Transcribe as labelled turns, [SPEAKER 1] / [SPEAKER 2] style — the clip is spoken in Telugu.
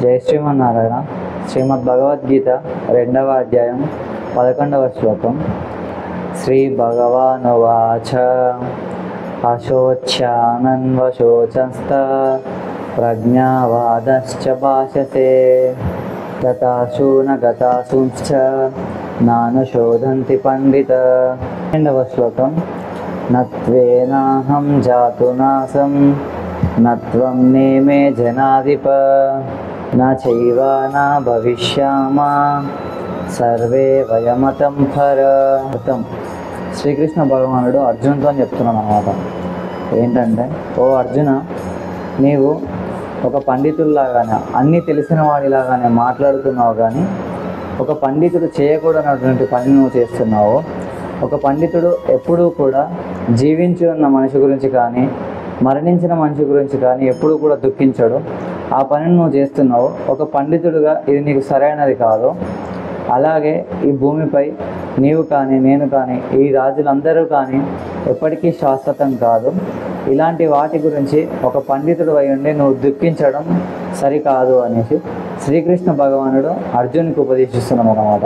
[SPEAKER 1] జై శ్రీమన్నారాయణ. శ్రీమద్ భగవద్గీత 2వ అధ్యాయం 11వ శ్లోకం. శ్రీ భగవానువాచ అశోచ్యానన్వశోచస్త ప్రజ్ఞావాదశ్చ భాషసే గతాసూన గతాసూంశ్చ నానుశోధంతి పండిత. 2వ శ్లోకం. నత్వేనాహం జాతు నాసం నత్వం నేమే జనాధిప నైవ నా భవిష్యామా సర్వే వయమతం ఫర. అర్థం: శ్రీకృష్ణ భగవానుడు అర్జునుడితో చెప్తున్నాను అన్నమాట. ఏంటంటే, ఓ అర్జున, నీవు ఒక పండితుల్లాగానే అన్నీ తెలిసిన వాడిలాగానే మాట్లాడుతున్నావు, కానీ ఒక పండితుడు చేయకూడనటువంటి పని నువ్వు చేస్తున్నావు. ఒక పండితుడు ఎప్పుడూ కూడా జీవించి ఉన్న మనిషి గురించి కానీ మరణించిన మనిషి గురించి కానీ ఎప్పుడూ కూడా దుఃఖించడు. ఆ పనిని నువ్వు చేస్తున్నావు. ఒక పండితుడుగా ఇది నీకు సరైనది కాదు. అలాగే ఈ భూమిపై నీవు కానీ నేను కానీ ఈ రాజులందరూ కానీ ఎప్పటికీ శాశ్వతం కాదు. ఇలాంటి వాటి గురించి ఒక పండితుడు అయి ఉండి నువ్వు దుఃఖించడం సరికాదు అనేసి శ్రీకృష్ణ భగవానుడు అర్జునుడికి ఉపదేశిస్తున్నాడు అన్నమాట.